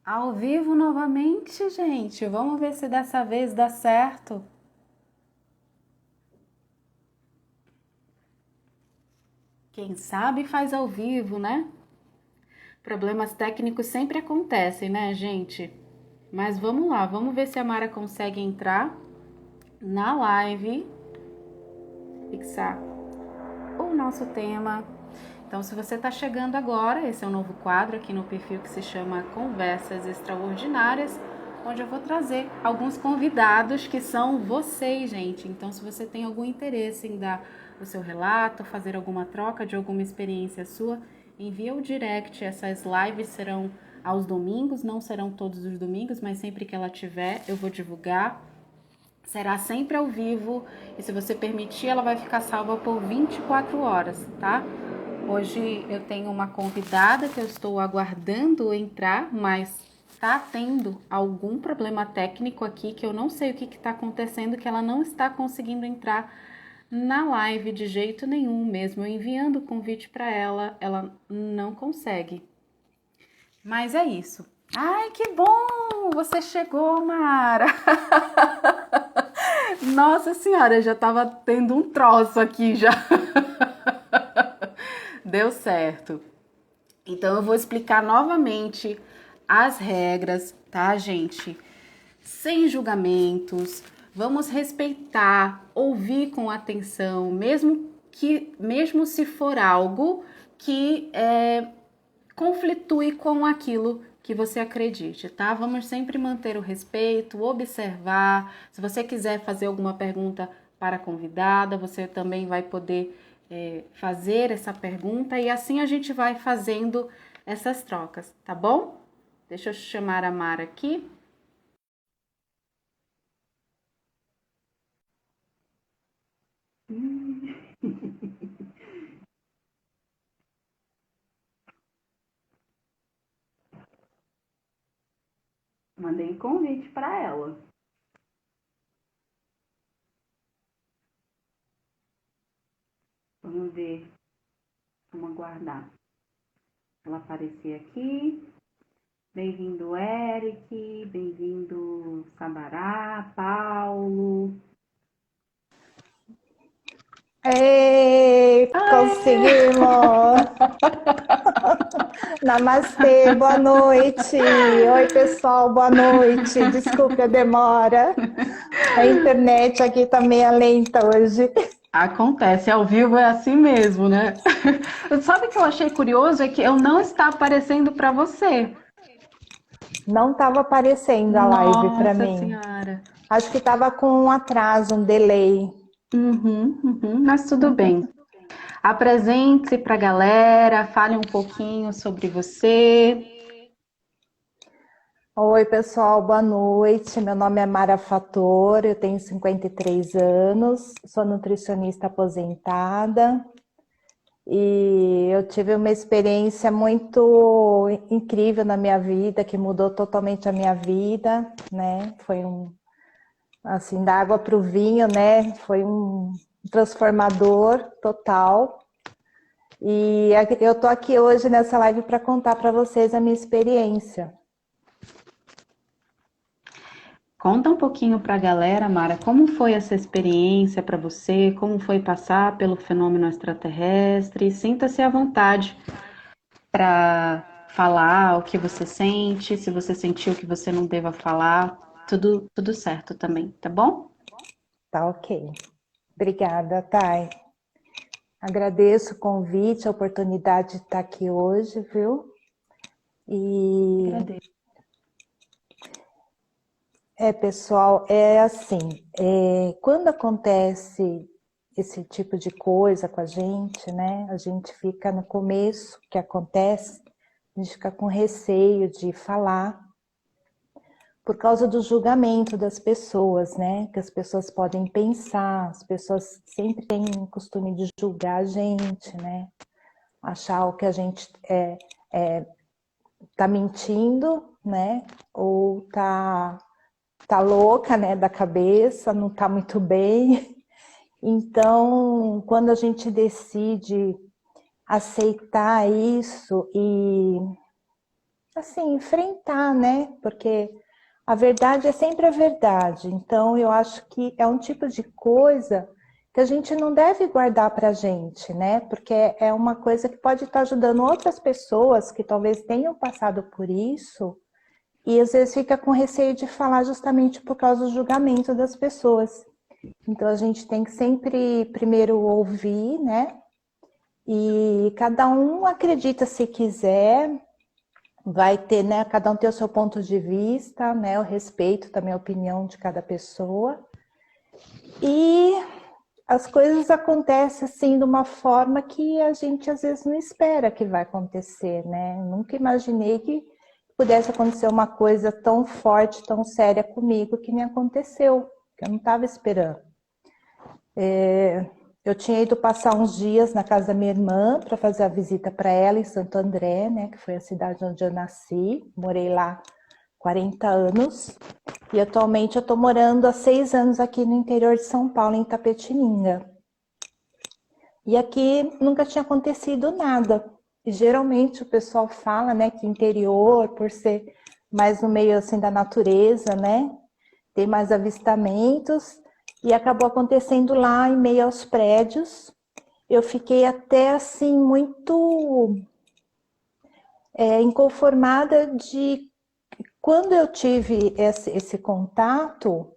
Ao vivo novamente, gente. Vamos ver se dessa vez dá certo. Quem sabe faz ao vivo, né? Problemas técnicos sempre acontecem, né, gente? Mas vamos lá, vamos ver se a Mara consegue entrar na live, fixar o nosso tema. Então, se você está chegando agora, esse é um novo quadro aqui no perfil que se chama Conversas Extraordinárias, onde eu vou trazer alguns convidados que são vocês, gente. Então, se você tem algum interesse em dar o seu relato, fazer alguma troca de alguma experiência sua, envia o direct. Essas lives serão aos domingos, não serão todos os domingos, mas sempre que ela tiver, eu vou divulgar. Será sempre ao vivo e, se você permitir, ela vai ficar salva por 24 horas, tá? Hoje eu tenho uma convidada que eu estou aguardando entrar, mas tá tendo algum problema técnico aqui que eu não sei o que está acontecendo, que ela não está conseguindo entrar na live de jeito nenhum mesmo. Eu enviando o convite para ela, ela não consegue. Mas é isso. Ai, que bom! Você chegou, Mara! Nossa senhora, já tava tendo um troço aqui já. Deu certo. Então eu vou explicar novamente as regras, tá, gente? Sem julgamentos. Vamos respeitar, ouvir com atenção, mesmo se for algo que conflitue com aquilo que você acredite, tá? Vamos sempre manter o respeito, observar. Se você quiser fazer alguma pergunta para a convidada, você também vai poder fazer essa pergunta e assim a gente vai fazendo essas trocas, tá bom? Deixa eu chamar a Mara aqui. Mandei convite para ela. Vamos ver, vamos aguardar ela aparecer aqui. Bem-vindo, Eric, bem-vindo, Sabará, Paulo. Ei, conseguimos! Namastê, boa noite! Oi, pessoal, boa noite! Desculpe a demora. A internet aqui tá meio lenta hoje. Acontece, ao vivo é assim mesmo, né? Sabe o que eu achei curioso? É que eu não está aparecendo para você. Não estava aparecendo a live para Nossa mim. Senhora. Acho que estava com um atraso, um delay. Mas tudo bem. Apresente-se para a galera, fale um pouquinho sobre você. Oi, pessoal, boa noite. Meu nome é Mara Fator, eu tenho 53 anos, sou nutricionista aposentada. E eu tive uma experiência muito incrível na minha vida, que mudou totalmente a minha vida, né? Foi assim, da água para o vinho, né? Foi um transformador total. E eu tô aqui hoje nessa live para contar para vocês a minha experiência. Conta um pouquinho para a galera, Mara, como foi essa experiência para você, como foi passar pelo fenômeno extraterrestre. Sinta-se à vontade para falar o que você sente, se você sentiu que você não deva falar, tudo certo também, tá bom? Tá ok. Obrigada, Thay. Agradeço o convite, a oportunidade de estar aqui hoje, viu? E Agradeço. pessoal, é assim, quando acontece esse tipo de coisa com a gente, né? A gente fica no começo que acontece, a gente fica com receio de falar por causa do julgamento das pessoas, né? Que as pessoas podem pensar, as pessoas sempre têm o costume de julgar a gente, né? Achar o que a gente tá mentindo, né? Ou tá louca, né, da cabeça, não tá muito bem. Então, quando a gente decide aceitar isso e assim, enfrentar, né? Porque a verdade é sempre a verdade. Então, eu acho que é um tipo de coisa que a gente não deve guardar para a gente, né? Porque é uma coisa que pode estar ajudando outras pessoas que talvez tenham passado por isso e às vezes fica com receio de falar justamente por causa do julgamento das pessoas. Então, a gente tem que sempre primeiro ouvir, né? E cada um acredita se quiser, vai ter, né? Cada um tem o seu ponto de vista, né? Eu respeito também a opinião de cada pessoa. E as coisas acontecem assim de uma forma que a gente às vezes não espera que vai acontecer, né? Nunca imaginei que pudesse acontecer uma coisa tão forte, tão séria comigo que me aconteceu, que eu não estava esperando. Eu tinha ido passar uns dias na casa da minha irmã para fazer a visita para ela em Santo André, né, que foi a cidade onde eu nasci. Morei lá 40 anos e atualmente eu estou morando há 6 anos aqui no interior de São Paulo, em Itapetininga. E aqui nunca tinha acontecido nada. E geralmente o pessoal fala, né, que interior, por ser mais no meio assim da natureza, né, tem mais avistamentos. E acabou acontecendo lá em meio aos prédios. Eu fiquei até assim muito inconformada de quando eu tive esse contato,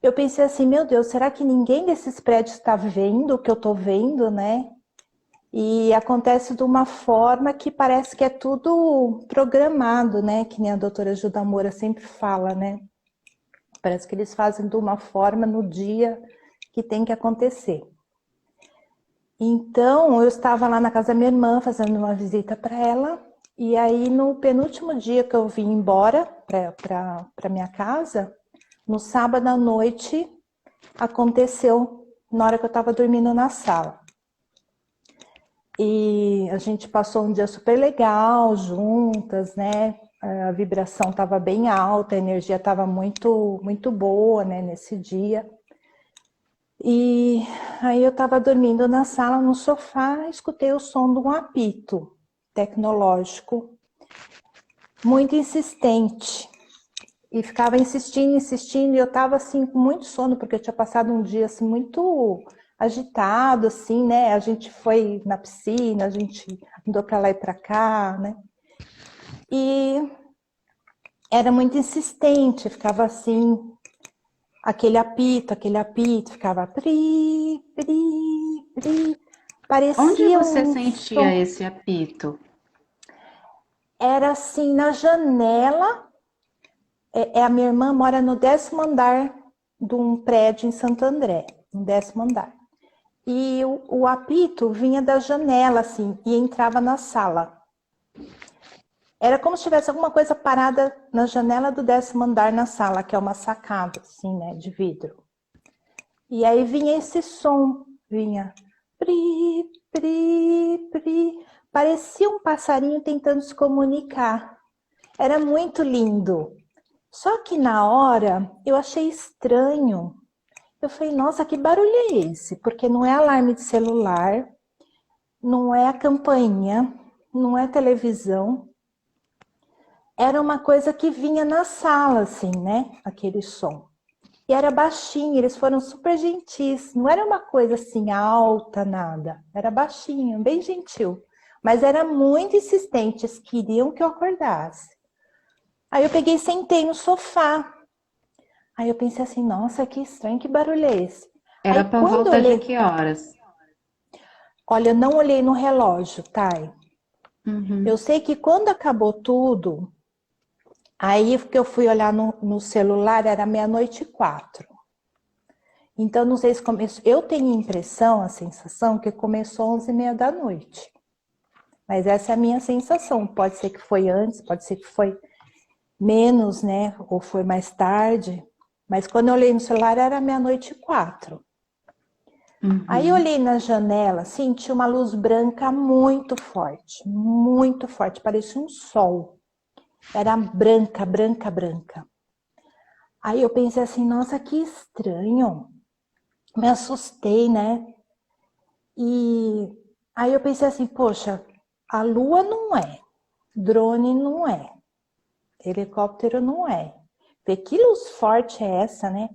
eu pensei assim, meu Deus, será que ninguém desses prédios está vendo o que eu estou vendo, né? E acontece de uma forma que parece que é tudo programado, né? Que nem a doutora Gilda Moura sempre fala, né? Parece que eles fazem de uma forma no dia que tem que acontecer. Então, eu estava lá na casa da minha irmã, fazendo uma visita para ela, e aí no penúltimo dia que eu vim embora para minha casa, no sábado à noite, aconteceu na hora que eu estava dormindo na sala. E a gente passou um dia super legal, juntas, né? A vibração estava bem alta, a energia estava muito, muito boa, né, nesse dia. E aí eu estava dormindo na sala, no sofá, escutei o som de um apito tecnológico, muito insistente. E ficava insistindo, insistindo, e eu estava assim com muito sono, porque eu tinha passado um dia assim muito agitado, assim, né? A gente foi na piscina, a gente andou para lá e para cá, né? E era muito insistente, ficava assim, aquele apito, ficava pri, pri, pri. Onde Parecia você um sentia som. esse apito? Era assim, na janela. A minha irmã mora no 10º andar de um prédio em Santo André, no 10º andar. E o apito vinha da janela, assim, e entrava na sala. Era como se tivesse alguma coisa parada na janela do 10º andar na sala, que é uma sacada, assim, né, de vidro. E aí vinha esse som, vinha pri, pri, pri. Parecia um passarinho tentando se comunicar. Era muito lindo. Só que na hora eu achei estranho. Eu falei, nossa, que barulho é esse? Porque não é alarme de celular, não é a campainha, não é televisão. Era uma coisa que vinha na sala, assim, né? Aquele som. E era baixinho, eles foram super gentis. Não era uma coisa assim alta, nada. Era baixinho, bem gentil. Mas era muito insistente, eles queriam que eu acordasse. Aí eu peguei e sentei no sofá. Aí eu pensei assim, nossa, que estranho, que barulho é esse? Aí Era por quando eu volta de olhei, que horas? olha, eu não olhei no relógio, Thay. Eu Uhum. sei que quando acabou tudo, aí que eu fui olhar no celular, era 00:04. Então, não sei se começou. Eu tenho a impressão, a sensação, que começou 23h30. Mas essa é a minha sensação. Pode ser que foi antes, pode ser que foi menos, né? Ou foi mais tarde. Mas quando eu olhei no celular, era 00:04. Aí eu Uhum. olhei na janela, senti uma luz branca muito forte, parecia um sol. Era branca, branca, branca. Aí eu pensei assim, nossa, que estranho. Me assustei, né? E aí eu pensei assim, poxa, a lua não é, drone não é. helicóptero não é. Falei, que luz forte é essa, né?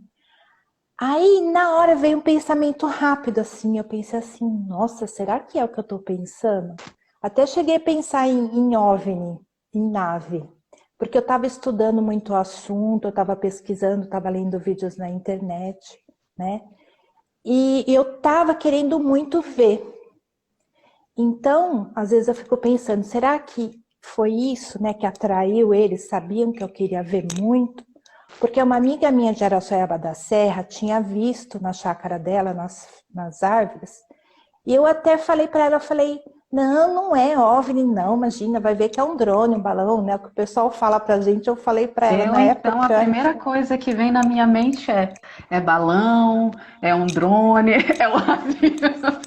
Aí, na hora, veio um pensamento rápido, assim. Eu pensei assim, nossa, será que é o que eu tô pensando? Até cheguei a pensar em OVNI, em nave. Porque eu estava estudando muito o assunto, eu estava pesquisando, estava lendo vídeos na internet, né? E eu estava querendo muito ver. Então, às vezes eu fico pensando, será que foi isso, né, que atraiu eles? Sabiam que eu queria ver muito? Porque uma amiga minha de Araçoiaba da Serra tinha visto na chácara dela, nas árvores, e eu até falei para ela, eu falei, não, não é OVNI, não, imagina, vai ver que é um drone, um balão, né? O que o pessoal fala pra gente, eu falei para ela Eu, na então, a época. primeira coisa que vem na minha mente é balão, é um drone, é um avião.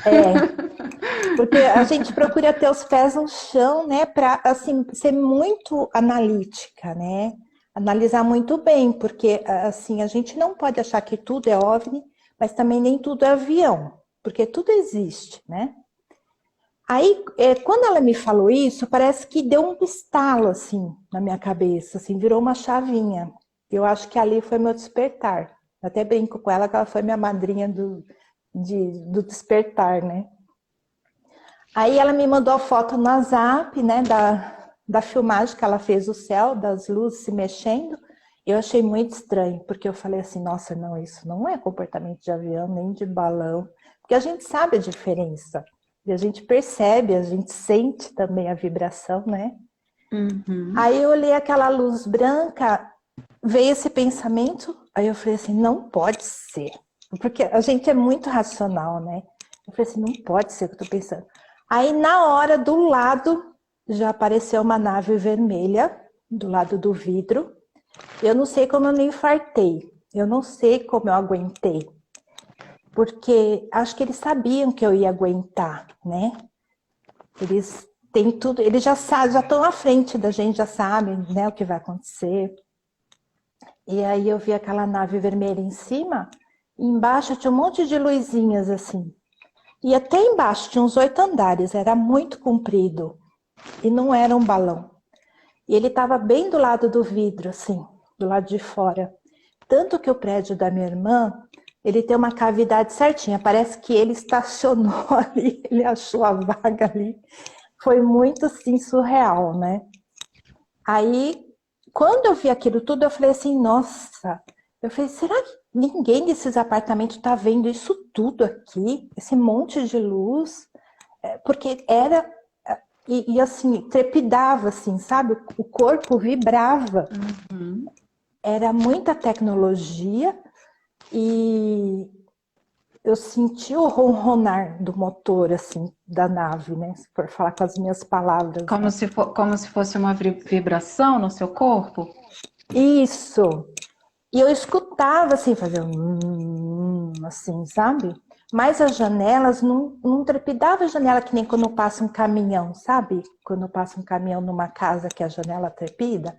É, porque a gente procura ter os pés no chão, né, para assim ser muito analítica, né? Analisar muito bem, porque assim a gente não pode achar que tudo é OVNI, mas também nem tudo é avião, porque tudo existe, né? Aí, quando ela me falou isso, parece que deu um estalo assim na minha cabeça, assim, virou uma chavinha. Eu acho que ali foi meu despertar. Eu até brinco com ela que ela foi minha madrinha do despertar, né? Aí ela me mandou a foto no WhatsApp, né, da filmagem que ela fez do céu, das luzes se mexendo. Eu achei muito estranho, porque eu falei assim, nossa, não, isso não é comportamento de avião, nem de balão. Porque a gente sabe a diferença. E a gente percebe, a gente sente também a vibração, né? Uhum. Aí eu olhei aquela luz branca, veio esse pensamento, aí eu falei assim, não pode ser. Porque a gente é muito racional, né? Eu falei assim, não pode ser o que eu tô pensando. Aí na hora, do lado, já apareceu uma nave vermelha, do lado do vidro. Eu não sei como eu não infartei. Eu não sei como eu aguentei. Porque acho que eles sabiam que eu ia aguentar, né? Eles têm tudo, eles já sabem, já estão à frente da gente, já sabem, né, o que vai acontecer. E aí eu vi aquela nave vermelha em cima, e embaixo tinha um monte de luzinhas assim. E até embaixo tinha uns 8 andares, era muito comprido. E não era um balão. E ele estava bem do lado do vidro, assim, do lado de fora. Tanto que o prédio da minha irmã, ele tem uma cavidade certinha. Parece que ele estacionou ali, ele achou a vaga ali. Foi muito, assim, surreal, né? Aí, quando eu vi aquilo tudo, eu falei assim, nossa. Eu falei, será que ninguém desses apartamentos está vendo isso tudo aqui? Esse monte de luz? Porque era e assim, trepidava, assim, sabe? O corpo vibrava. Uhum. Era muita tecnologia e eu senti o ronronar do motor, assim, da nave, né? Se for falar com as minhas palavras, né? Como se fosse uma vibração no seu corpo? Isso! E eu escutava, assim, fazer assim, sabe? Mas as janelas não trepidava a janela que nem quando passa um caminhão, sabe? Quando passa um caminhão numa casa que a janela trepida.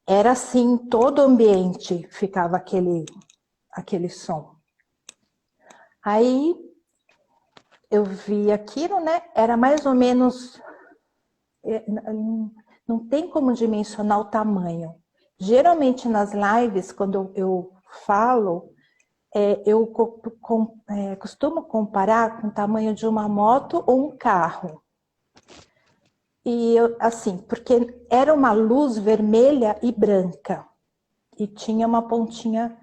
Era assim, todo o ambiente ficava aquele som. Aí eu vi aquilo, né? Era mais ou menos. Não tem como dimensionar o tamanho. Geralmente nas lives, quando eu falo, eu costumo comparar com o tamanho de uma moto ou um carro. E assim, porque era uma luz vermelha e branca. E tinha uma pontinha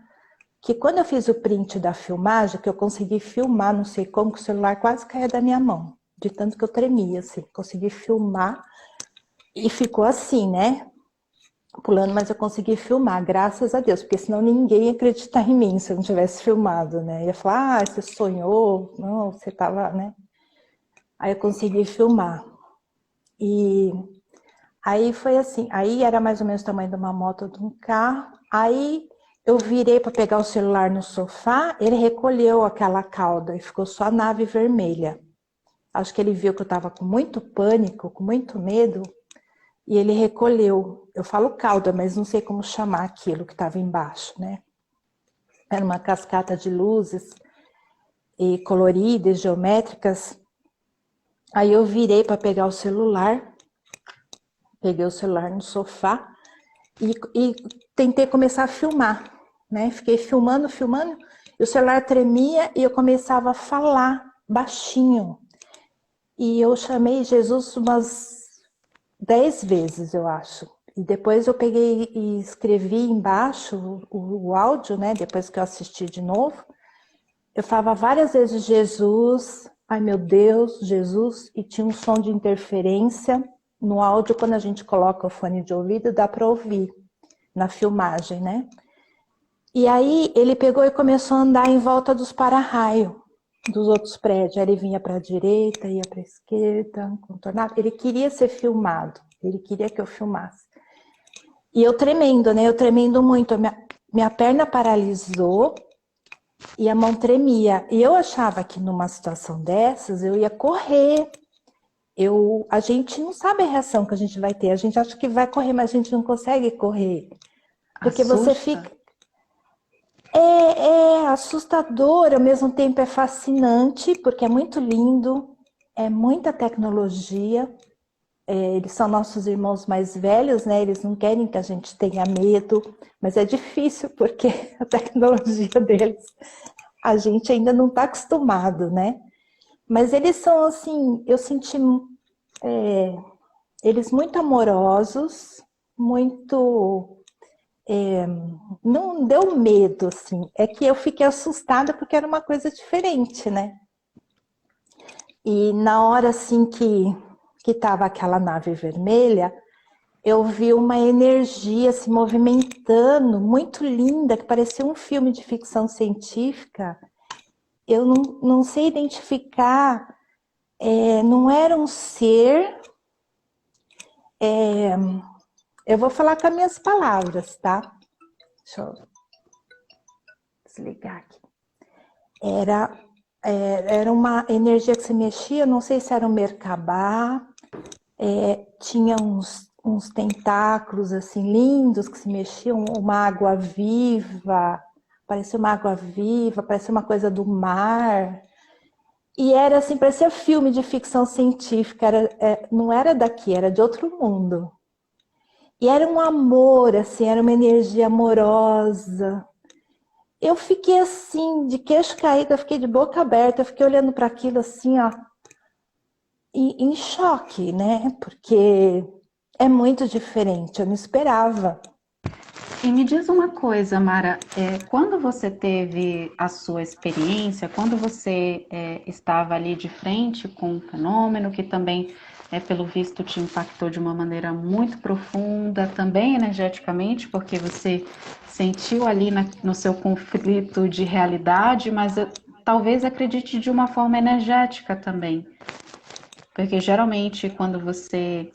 que quando eu fiz o print da filmagem, que eu consegui filmar, não sei como, que o celular quase caía da minha mão, de tanto que eu tremia, assim, consegui filmar e ficou assim, né? Pulando, mas eu consegui filmar, graças a Deus, porque senão ninguém ia acreditar em mim se eu não tivesse filmado, né? Ia falar, ah, você sonhou, não, você tava, né? Aí eu consegui filmar. E aí foi assim, aí era mais ou menos o tamanho de uma moto ou de um carro. Aí eu virei para pegar o celular no sofá, ele recolheu aquela cauda e ficou só a nave vermelha. Acho que ele viu que eu estava com muito pânico, com muito medo, e ele recolheu. Eu falo cauda, mas não sei como chamar aquilo que estava embaixo, né? Era uma cascata de luzes e coloridas, geométricas. Aí eu virei para pegar o celular. peguei o celular no sofá e tentei começar a filmar, né? Fiquei filmando, e o celular tremia e eu começava a falar baixinho. E eu chamei Jesus umas 10 vezes, eu acho. E depois eu peguei e escrevi embaixo o áudio, né? Depois que eu assisti de novo. Eu falava várias vezes Jesus, ai meu Deus, Jesus, e tinha um som de interferência. No áudio, quando a gente coloca o fone de ouvido, dá para ouvir na filmagem, né? E aí ele pegou e começou a andar em volta dos para-raio dos outros prédios. Aí ele vinha para a direita, ia para a esquerda, contornava. Ele queria ser filmado, ele queria que eu filmasse. E eu tremendo, né? Eu tremendo muito. Minha perna paralisou e a mão tremia. E eu achava que numa situação dessas eu ia correr. A gente não sabe a reação que a gente vai ter. A gente acha que vai correr, mas a gente não consegue correr. Porque você Assusta. fica... É assustador, ao mesmo tempo é fascinante, porque é muito lindo, é muita tecnologia. Eles são nossos irmãos mais velhos, né? Eles não querem que a gente tenha medo, mas é difícil porque a tecnologia deles a gente ainda não está acostumado, né? Mas eles são assim, eu senti eles muito amorosos, muito não deu medo, assim. É que eu fiquei assustada porque era uma coisa diferente, né? E na hora, assim, que tava aquela nave vermelha, eu vi uma energia se movimentando, muito linda, que parecia um filme de ficção científica. Eu não sei identificar, não era um ser... eu vou falar com as minhas palavras, tá? Deixa eu desligar aqui. Era uma energia que se mexia, não sei se era um Merkabah, tinha uns tentáculos assim lindos que se mexiam, uma água viva, parecia uma coisa do mar. E era assim, parecia filme de ficção científica, não era daqui, era de outro mundo. E era um amor, assim, era uma energia amorosa. Eu fiquei assim, de queixo caído, eu fiquei de boca aberta, eu fiquei olhando para aquilo assim, ó, em choque, né? Porque é muito diferente, eu não esperava. E me diz uma coisa, Mara, quando você teve a sua experiência, quando você estava ali de frente com um fenômeno que também, pelo visto, te impactou de uma maneira muito profunda, também energeticamente, porque você sentiu ali no seu conflito de realidade, mas talvez acredite de uma forma energética também, porque geralmente quando você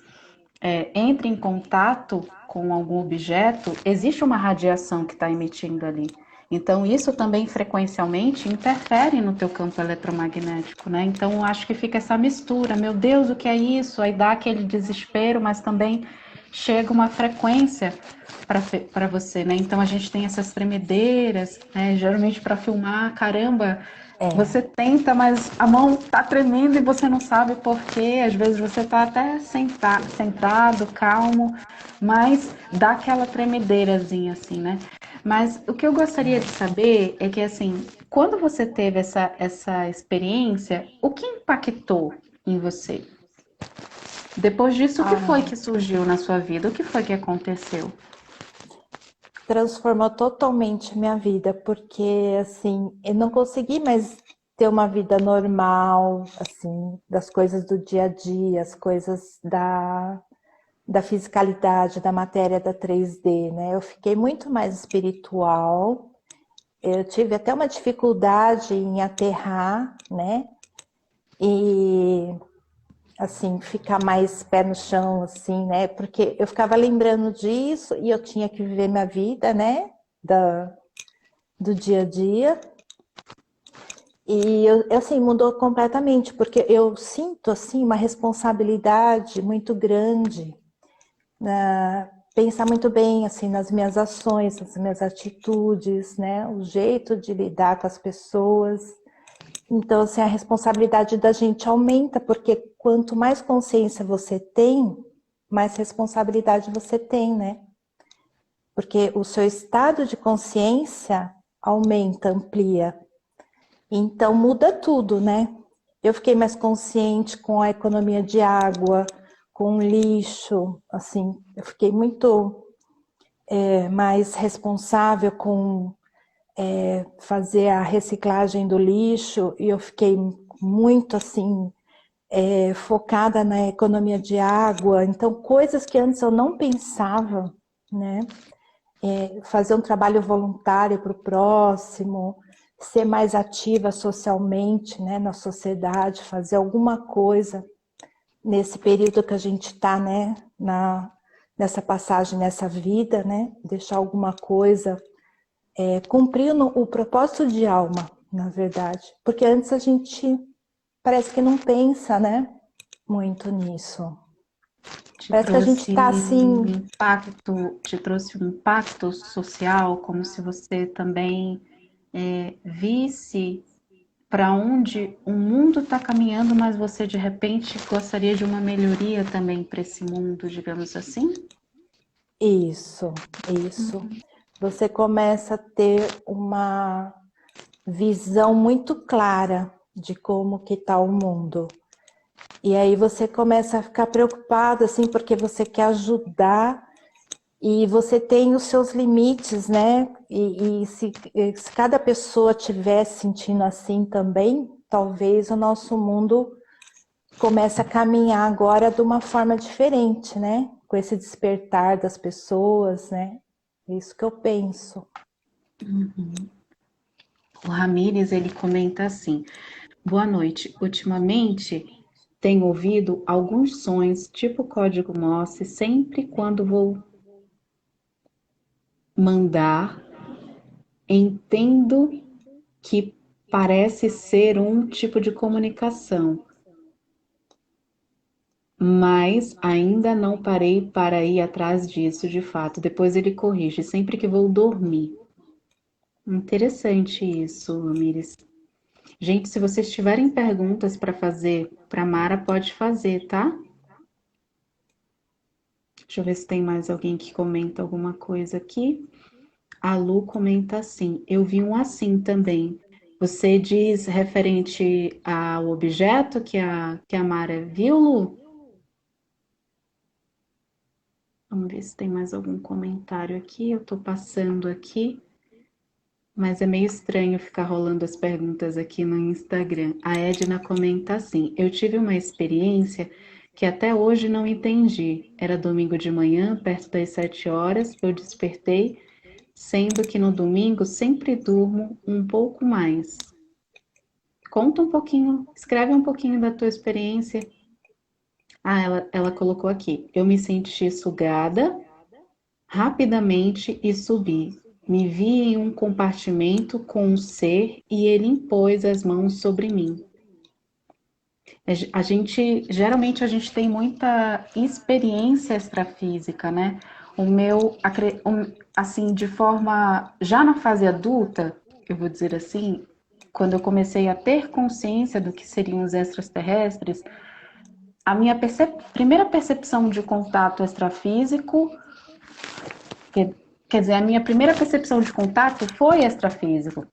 entra em contato com algum objeto, existe uma radiação que está emitindo ali. Então, isso também frequencialmente interfere no teu campo eletromagnético, né? Então, acho que fica essa mistura. Meu Deus, o que é isso? Aí dá aquele desespero, mas também chega uma frequência para você, né? Então, a gente tem essas tremedeiras, né? Geralmente para filmar, caramba, você tenta, mas a mão tá tremendo e você não sabe por quê. Às vezes você tá até sentado, calmo, mas dá aquela tremedeirazinha assim, né? Mas o que eu gostaria de saber é que, assim, quando você teve essa experiência, o que impactou em você? Depois disso, o que foi que surgiu na sua vida? O que foi que aconteceu? Transformou totalmente minha vida, porque assim, eu não consegui mais ter uma vida normal, assim, das coisas do dia a dia, as coisas da fisicalidade, da matéria da 3D, né? Eu fiquei muito mais espiritual, eu tive até uma dificuldade em aterrar, né? E assim, ficar mais pé no chão, assim, né? Porque eu ficava lembrando disso e eu tinha que viver minha vida, né? Do dia a dia. E, assim, mudou completamente, porque eu sinto, assim, uma responsabilidade muito grande, pensar muito bem, assim, nas minhas ações, nas minhas atitudes, né? O jeito de lidar com as pessoas. Então, assim, a responsabilidade da gente aumenta, porque quanto mais consciência você tem, mais responsabilidade você tem, né? Porque o seu estado de consciência aumenta, amplia. Então muda tudo, né? Eu fiquei mais consciente com a economia de água, com o lixo, assim, eu fiquei muito mais responsável com fazer a reciclagem do lixo, e eu fiquei muito assim focada na economia de água. Então coisas que antes eu não pensava, né? Fazer um trabalho voluntário para o próximo, ser mais ativa socialmente, né, na sociedade, fazer alguma coisa nesse período que a gente está, né, nessa passagem, nessa vida, né, deixar alguma coisa, cumprindo o propósito de alma, na verdade. Porque antes a gente parece que não pensa, né, muito nisso. Te Parece que a gente trouxe está um assim. impacto, te trouxe um impacto social, como se você também visse para onde o mundo está caminhando, mas você de repente gostaria de uma melhoria também para esse mundo, digamos assim? Isso, isso. Você começa a ter uma visão muito clara de como que está o mundo. E aí você começa a ficar preocupado, assim, porque você quer ajudar e você tem os seus limites, né? Se cada pessoa estiver sentindo assim também, talvez o nosso mundo comece a caminhar agora de uma forma diferente, né? Com esse despertar das pessoas, né? É isso que eu penso. O Ramires, ele comenta assim: boa noite. Ultimamente tenho ouvido alguns sons tipo código Morse sempre quando vou mandar. Entendo que parece ser um tipo de comunicação, mas ainda não parei para ir atrás disso de fato. Depois ele corrige, sempre que vou dormir. Interessante isso, Ramires. Gente, se vocês tiverem perguntas para fazer para Mara, pode fazer, tá? Deixa eu ver se tem mais alguém que comenta alguma coisa aqui. A Lu comenta assim: eu vi um assim também. Você diz referente ao objeto que a Mara viu, Lu? Vamos ver se tem mais algum comentário aqui. Eu tô passando aqui, mas é meio estranho ficar rolando as perguntas aqui no Instagram. A Edna comenta assim: eu tive uma experiência que até hoje não entendi. Era domingo de manhã, perto das 7 horas, eu despertei, sendo que no domingo sempre durmo um pouco mais. Conta um pouquinho, escreve um pouquinho da tua experiência. Ah, ela colocou aqui. Eu me senti sugada rapidamente e subi. Me vi em um compartimento com um ser e ele impôs as mãos sobre mim. Geralmente a gente tem muita experiência extrafísica, né? O meu, assim, de forma, já na fase adulta, eu vou dizer assim, quando eu comecei a ter consciência do que seriam os extraterrestres, a minha primeira percepção de contato extrafísico, quer, quer dizer, a minha primeira percepção de contato foi extrafísico.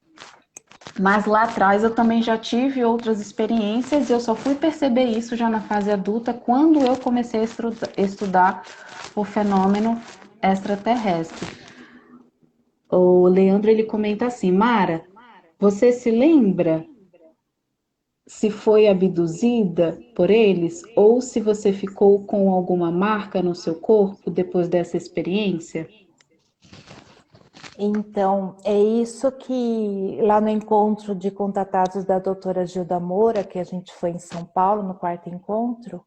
Mas lá atrás eu também já tive outras experiências e eu só fui perceber isso já na fase adulta quando eu comecei a estudar o fenômeno extraterrestre. O Leandro ele comenta assim: Mara, você se lembra se foi abduzida por eles ou se você ficou com alguma marca no seu corpo depois dessa experiência? Então, é isso que lá no encontro de contatados da doutora Gilda Moura, que a gente foi em São Paulo, no quarto encontro,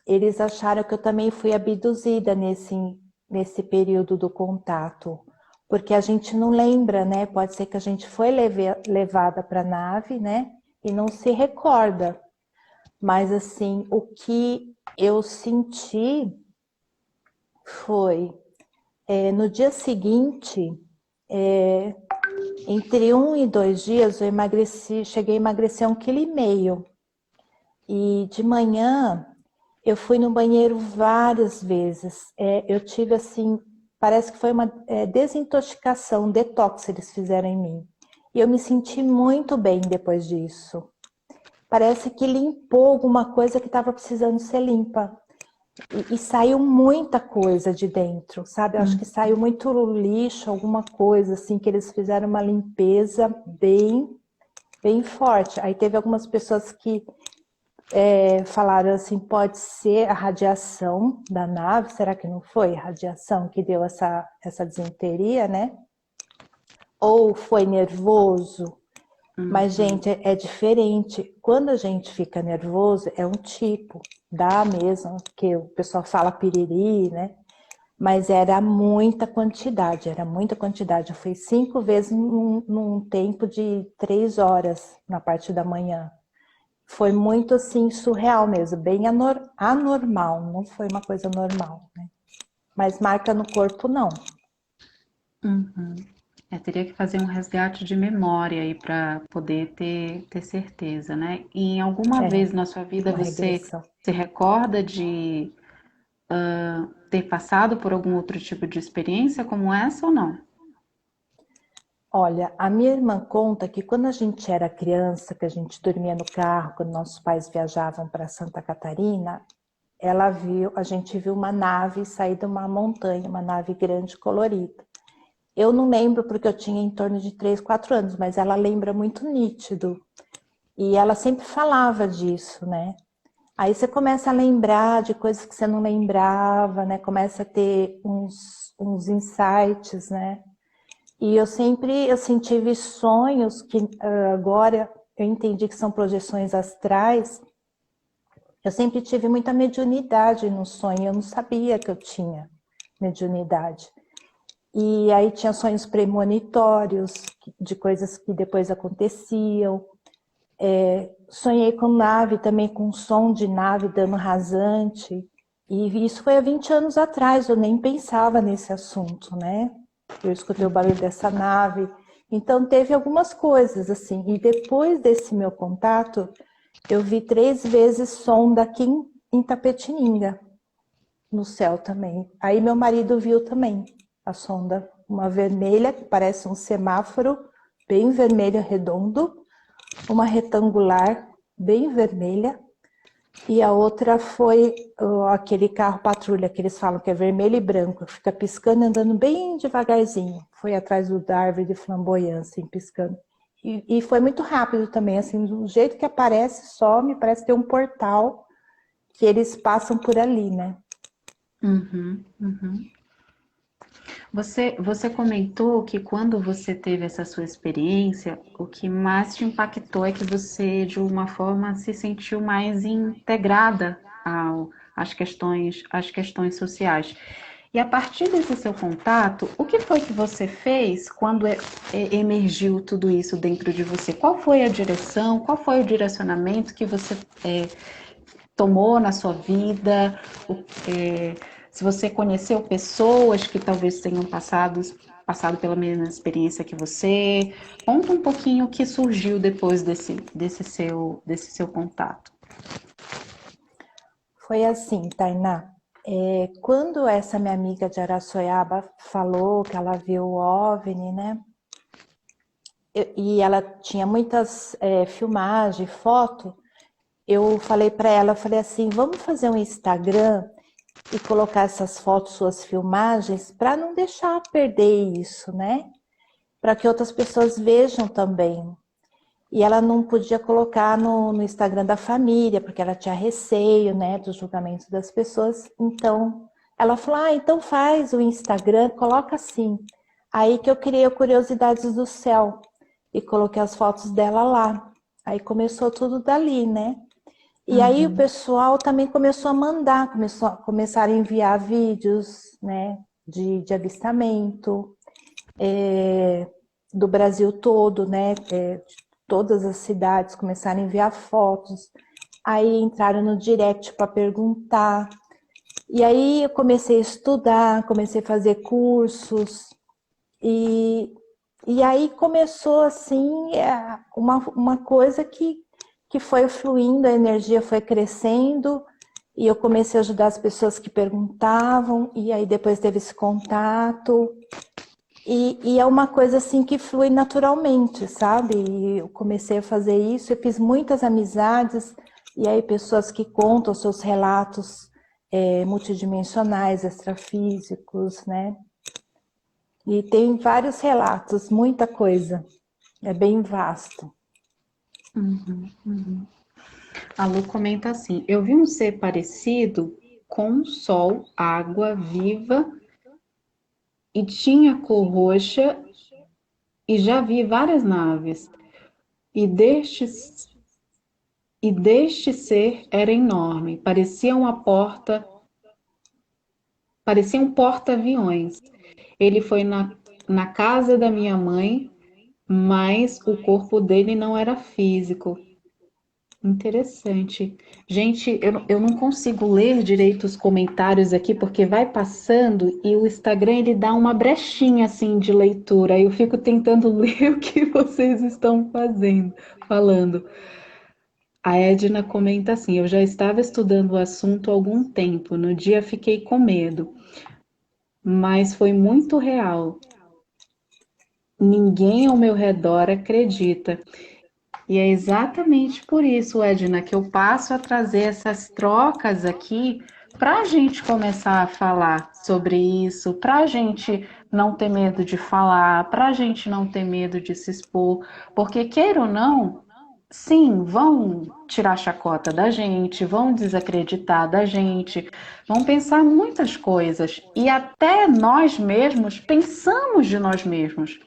eles acharam que eu também fui abduzida nesse período do contato, porque a gente não lembra, né? Pode ser que a gente foi levada para a nave, né? E não se recorda. Mas, assim, o que eu senti foi, no dia seguinte, entre 1 e 2 dias, eu emagreci, cheguei a emagrecer 1,5 kg. E de manhã Eu fui no banheiro várias vezes. Eu tive assim, parece que foi uma desintoxicação, um detox eles fizeram em mim. E eu me senti muito bem depois disso. Parece que limpou alguma coisa que estava precisando ser limpa. E saiu muita coisa de dentro, sabe? Eu acho que saiu muito lixo, alguma coisa assim, que eles fizeram uma limpeza bem forte. Aí teve algumas pessoas que falaram assim, pode ser a radiação da nave, será que não foi a radiação que deu essa disenteria, né? Ou foi nervoso? Mas, gente, é diferente. Quando a gente fica nervoso, é um tipo, dá mesmo, que o pessoal fala piriri, né? Mas era muita quantidade, era muita quantidade. Eu fui 5 vezes num tempo de 3 horas na parte da manhã. Foi muito, assim, surreal mesmo, bem anormal, não foi uma coisa normal, né? Mas marca no corpo, não. Uhum. Teria que fazer um resgate de memória aí para poder ter certeza, né? E em alguma É, vez na sua vida uma você regressão. se recorda de ter passado por algum outro tipo de experiência como essa ou não? Olha, a minha irmã conta que quando a gente era criança, que a gente dormia no carro, quando nossos pais viajavam para Santa Catarina, a gente viu uma nave sair de uma montanha, uma nave grande colorida. Eu não lembro porque eu tinha em torno de 3, 4 anos, mas ela lembra muito nítido. E ela sempre falava disso, né? Aí você começa a lembrar de coisas que você não lembrava, né? Começa a ter uns insights, né? E eu sempre, assim, tive sonhos que agora eu entendi que são projeções astrais. Eu sempre tive muita mediunidade no sonho, eu não sabia que eu tinha mediunidade. E aí tinha sonhos premonitórios de coisas que depois aconteciam. Sonhei com nave também, com som de nave dando rasante. E isso foi há 20 anos atrás, eu nem pensava nesse assunto, né? Eu escutei o barulho dessa nave. Então teve algumas coisas assim. E depois desse meu contato, eu vi 3 vezes sonda aqui em Tapetininga, no céu também. Aí meu marido viu também a sonda, uma vermelha, que parece um semáforo, bem vermelho, redondo, uma retangular, bem vermelha, e a outra foi aquele carro patrulha que eles falam que é vermelho e branco, fica piscando, andando bem devagarzinho. Foi atrás do Darwin de Flamboyant, assim, piscando. E foi muito rápido também, assim, do jeito que aparece, some, parece ter um portal que eles passam por ali, né? Uhum, uhum. Você comentou que quando você teve essa sua experiência, o que mais te impactou é que você, de uma forma, se sentiu mais integrada às questões sociais. E a partir desse seu contato, o que foi que você fez quando emergiu tudo isso dentro de você? Qual foi a direção, qual foi o direcionamento que você tomou na sua vida? Se você conheceu pessoas que talvez tenham passado pela mesma experiência que você, conta um pouquinho o que surgiu depois desse seu contato. Foi assim, Tainá. Quando essa minha amiga de Araçoiaba falou que ela viu o OVNI, né? E ela tinha muitas filmagens, foto. Eu falei para ela, eu falei assim, vamos fazer um Instagram e colocar essas fotos, suas filmagens, para não deixar perder isso, né? Para que outras pessoas vejam também. E ela não podia colocar no Instagram da família, porque ela tinha receio, né, dos julgamentos das pessoas. Então, ela falou, então faz o Instagram, coloca assim. Aí que eu criei o Curiosidades do Céu e coloquei as fotos dela lá. Aí começou tudo dali, né? E aí o Uhum, pessoal também começou a mandar, começaram a enviar vídeos, né, de avistamento, do Brasil todo, né, todas as cidades começaram a enviar fotos, aí entraram no direct para perguntar, e aí eu comecei a estudar, comecei a fazer cursos, e, e aí começou assim uma coisa que foi fluindo, a energia foi crescendo, E eu comecei a ajudar as pessoas que perguntavam, e aí depois teve esse contato. E é uma coisa assim que flui naturalmente, sabe? E eu comecei a fazer isso, eu fiz muitas amizades, e aí pessoas que contam seus relatos multidimensionais, extrafísicos, né? E tem vários relatos, muita coisa. É bem vasto. A Lu comenta assim: eu vi um ser parecido com sol, água viva e tinha cor roxa e já vi várias naves. E deste ser era enorme, parecia um porta-aviões. Ele foi na casa da minha mãe, mas o corpo dele não era físico. Interessante. Gente, eu não consigo ler direito os comentários aqui porque vai passando e o Instagram ele dá uma brechinha assim de leitura. Aí eu fico tentando ler o que vocês estão falando. A Edna comenta assim: eu já estava estudando o assunto há algum tempo. No dia fiquei com medo, mas foi muito real. Ninguém ao meu redor acredita. E é exatamente por isso, Edna, que eu passo a trazer essas trocas aqui para a gente começar a falar sobre isso, para a gente não ter medo de falar, para a gente não ter medo de se expor, porque queira ou não, sim, vão tirar chacota da gente, vão desacreditar da gente, vão pensar muitas coisas e até nós mesmos pensamos de nós mesmos.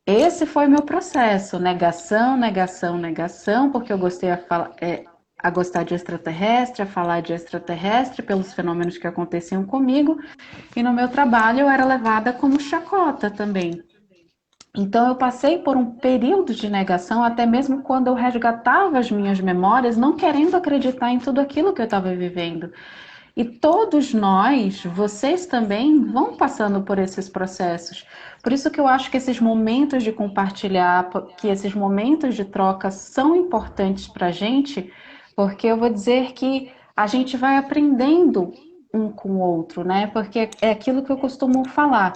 Esse foi meu processo, negação, negação, negação, porque eu gostei a gostar de extraterrestre, a falar de extraterrestre pelos fenômenos que aconteciam comigo, e no meu trabalho eu era levada como chacota também. Então eu passei por um período de negação, até mesmo quando eu resgatava as minhas memórias, não querendo acreditar em tudo aquilo que eu estava vivendo. E todos nós, vocês também, vão passando por esses processos. Por isso que eu acho que esses momentos de compartilhar, que esses momentos de troca são importantes para a gente, porque eu vou dizer que a gente vai aprendendo um com o outro, né? Porque é aquilo que eu costumo falar.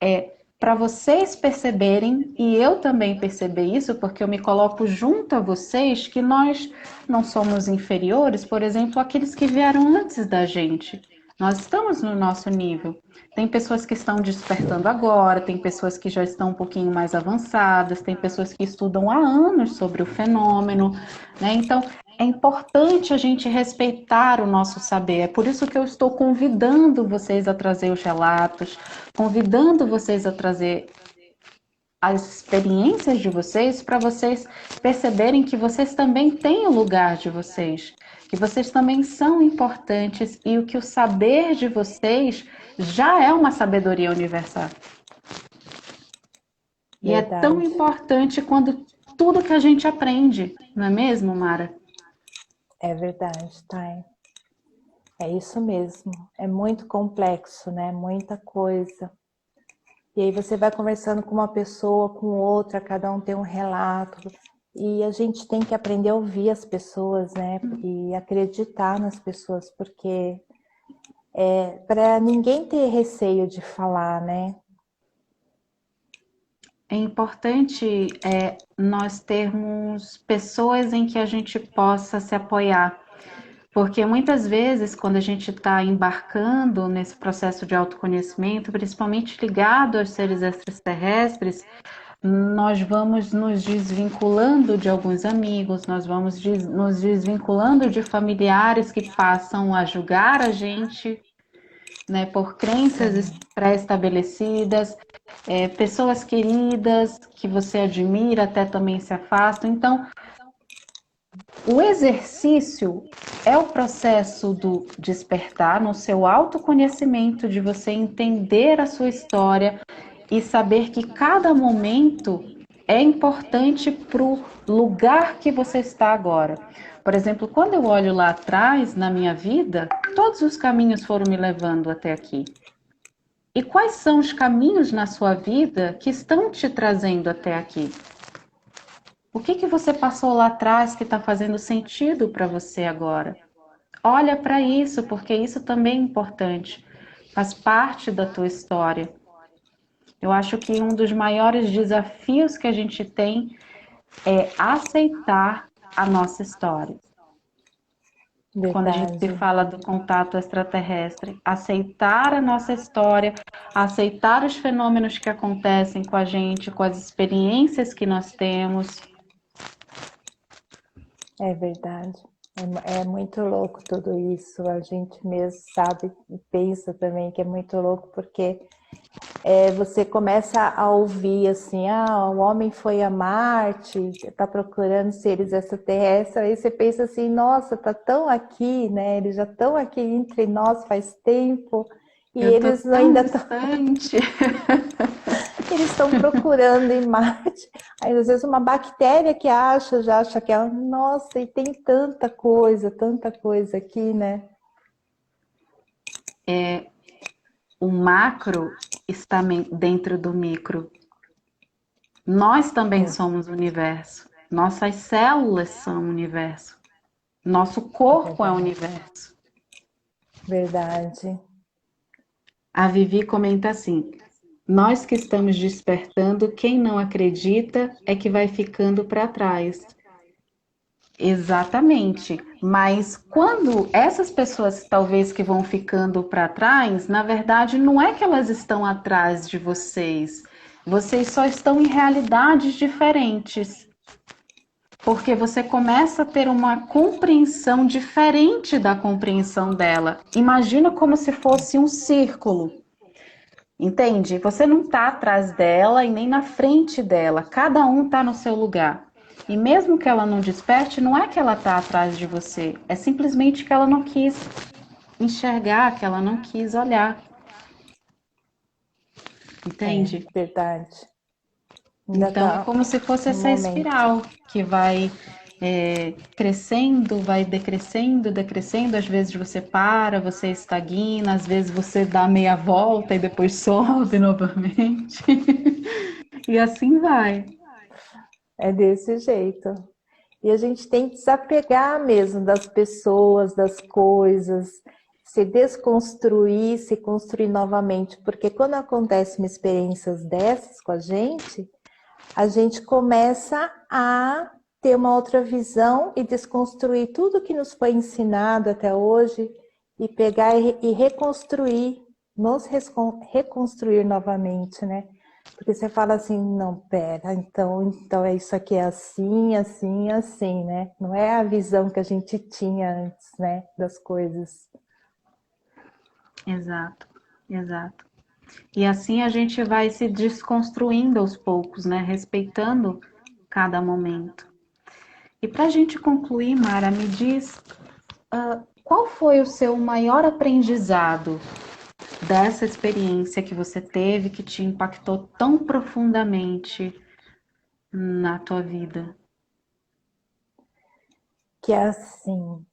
É para vocês perceberem, e eu também perceber isso, porque eu me coloco junto a vocês, que nós não somos inferiores, por exemplo, àqueles que vieram antes da gente. Nós estamos no nosso nível. Tem pessoas que estão despertando agora, tem pessoas que já estão um pouquinho mais avançadas, tem pessoas que estudam há anos sobre o fenômeno, né? Então, é importante a gente respeitar o nosso saber. É por isso que eu estou convidando vocês a trazer os relatos, convidando vocês a trazer as experiências de vocês para vocês perceberem que vocês também têm o lugar de vocês, que vocês também são importantes e o que o saber de vocês já é uma sabedoria universal. E é tão Verdade. importante quando tudo que a gente aprende, não é mesmo, Mara? É verdade, Thay. É isso mesmo. É muito complexo, né? Muita coisa. E aí você vai conversando com uma pessoa, com outra, cada um tem um relato. E a gente tem que aprender a ouvir as pessoas, né? E acreditar nas pessoas, porque para ninguém ter receio de falar, né? É importante nós termos pessoas em que a gente possa se apoiar. Porque muitas vezes, quando a gente está embarcando nesse processo de autoconhecimento, principalmente ligado aos seres extraterrestres, nós vamos nos desvinculando de alguns amigos, nós vamos nos desvinculando de familiares que passam a julgar a gente, né, por crenças Sim, pré-estabelecidas, pessoas queridas que você admira até também se afastam. Então, o exercício é o processo do despertar no seu autoconhecimento, de você entender a sua história e saber que cada momento é importante para o lugar que você está agora. Por exemplo, quando eu olho lá atrás na minha vida, todos os caminhos foram me levando até aqui. E quais são os caminhos na sua vida que estão te trazendo até aqui? O que você passou lá atrás que está fazendo sentido para você agora? Olha para isso, porque isso também é importante, faz parte da tua história. Eu acho que um dos maiores desafios que a gente tem é aceitar a nossa história. Quando a gente Verdade. fala do contato extraterrestre, aceitar a nossa história, aceitar os fenômenos que acontecem com a gente, com as experiências que nós temos. É verdade. É muito louco tudo isso. A gente mesmo sabe e pensa também que é muito louco, porque você começa a ouvir assim, o homem foi a Marte, está procurando seres extraterrestres, aí você pensa assim, nossa, tá tão aqui, né? Eles já estão aqui entre nós faz tempo, e Eu tô eles tão ainda estão distante. eles estão procurando em Marte. Aí às vezes uma bactéria que já acha que é, nossa, e tem tanta coisa aqui, né? O macro está dentro do micro. Nós também É, somos o universo. Nossas células são o universo. Nosso é corpo é o verdade. universo. Verdade. A Vivi comenta assim: nós que estamos despertando, quem não acredita é que vai ficando para trás. Exatamente. Mas quando essas pessoas talvez que vão ficando para trás, na verdade não é que elas estão atrás de vocês. Vocês só estão em realidades diferentes. Porque você começa a ter uma compreensão diferente da compreensão dela. Imagina como se fosse um círculo. Entende? Você não está atrás dela e nem na frente dela. Cada um está no seu lugar. E mesmo que ela não desperte, não é que ela está atrás de você. É simplesmente que ela não quis enxergar, que ela não quis olhar. Entende? Verdade. Ainda Então é tá como se fosse no essa momento. espiral que vai crescendo, vai decrescendo, decrescendo. Às vezes você para, você estagna, às vezes você dá meia volta e depois sobe novamente. E assim vai. É desse jeito. E a gente tem que desapegar mesmo das pessoas, das coisas, se desconstruir, se construir novamente, porque quando acontecem experiências dessas com a gente começa a ter uma outra visão e desconstruir tudo que nos foi ensinado até hoje e pegar e reconstruir, reconstruir novamente, né? Porque você fala assim, não, pera, então é isso aqui é assim, assim, assim, né? Não é a visão que a gente tinha antes, né, das coisas. Exato, exato. E assim a gente vai se desconstruindo aos poucos, né? Respeitando cada momento. E para a gente concluir, Mara, me diz, qual foi o seu maior aprendizado dessa experiência que você teve que te impactou tão profundamente na tua vida? Que é assim,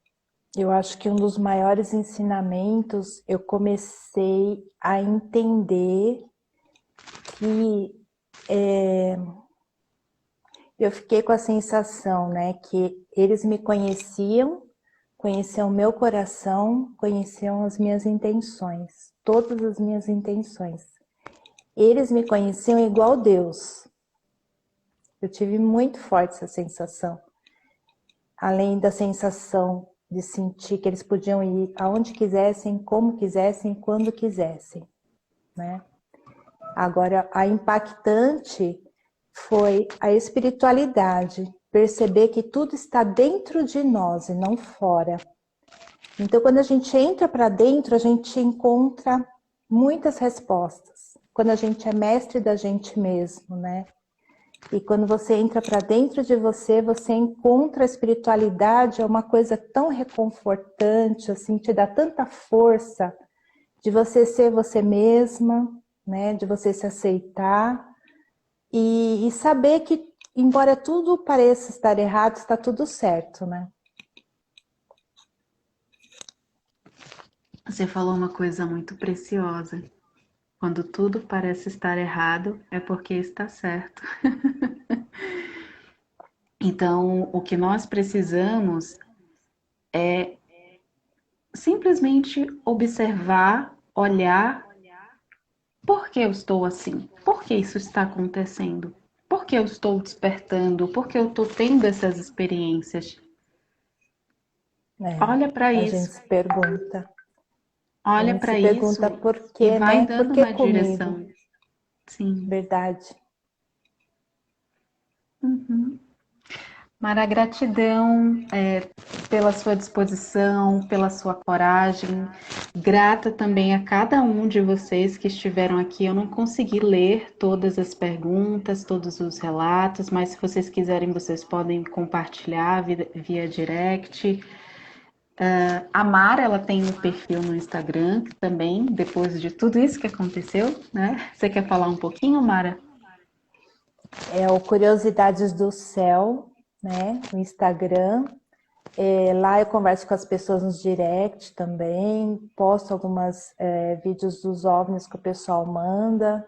eu acho que um dos maiores ensinamentos eu comecei a entender que eu fiquei com a sensação, né, que eles me conheciam, conheciam o meu coração, conheciam as minhas intenções, todas as minhas intenções. Eles me conheciam igual Deus. Eu tive muito forte essa sensação. Além da sensação de sentir que eles podiam ir aonde quisessem, como quisessem, quando quisessem, né? Agora, a impactante foi a espiritualidade, perceber que tudo está dentro de nós e não fora. Então, quando a gente entra para dentro, a gente encontra muitas respostas. Quando a gente é mestre da gente mesmo, né? E quando você entra para dentro de você, você encontra a espiritualidade, é uma coisa tão reconfortante, assim, te dá tanta força de você ser você mesma, né? De você se aceitar e saber que, embora tudo pareça estar errado, está tudo certo, né? Você falou uma coisa muito preciosa. Quando tudo parece estar errado, é porque está certo. Então, o que nós precisamos simplesmente observar, olhar, por que eu estou assim? Por que isso está acontecendo? Por que eu estou despertando? Por que eu estou tendo essas experiências? É, Olha para a gente isso, se pergunta. A olha gente se para pergunta isso por e quê, vai né? Por dando que uma comigo? direção. Sim. Verdade. Uhum. Mara, gratidão, pela sua disposição, pela sua coragem. Grata também a cada um de vocês que estiveram aqui. Eu não consegui ler todas as perguntas, todos os relatos, mas se vocês quiserem, vocês podem compartilhar via direct. A Mara, ela tem um perfil no Instagram também, depois de tudo isso que aconteceu, né? Você quer falar um pouquinho, Mara? É o Curiosidades do Céu, né? O Instagram. Lá eu converso com as pessoas nos direct também, posto algumas vídeos dos OVNIs que o pessoal manda,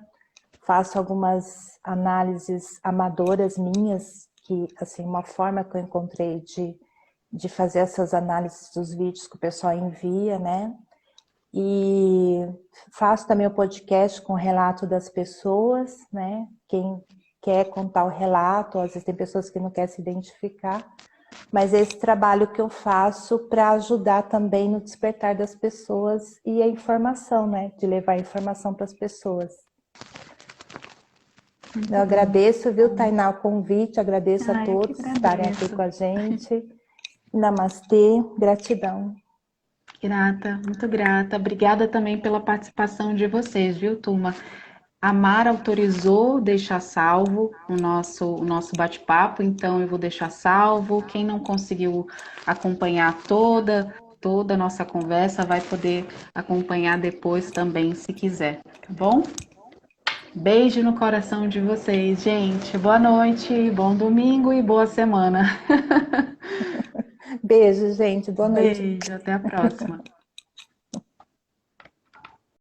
faço algumas análises amadoras minhas, que assim, uma forma que eu encontrei de fazer essas análises dos vídeos que o pessoal envia, né? E faço também o podcast com o relato das pessoas, né? Quem quer contar o relato, às vezes tem pessoas que não querem se identificar, mas é esse trabalho que eu faço para ajudar também no despertar das pessoas e a informação, né? De levar informação para as pessoas. Muito Eu bom. agradeço, viu, Tainá, o convite, agradeço a Ah, eu que todos estarem aqui agradeço. com a gente. Namastê, gratidão. Grata, muito grata. Obrigada também pela participação de vocês, viu, turma? A Mara autorizou deixar salvo o nosso bate-papo, então eu vou deixar salvo. Quem não conseguiu acompanhar toda a nossa conversa vai poder acompanhar depois também, se quiser, tá bom? Beijo no coração de vocês, gente. Boa noite, bom domingo e boa semana. Beijo, gente. Boa noite. Beijo, até a próxima.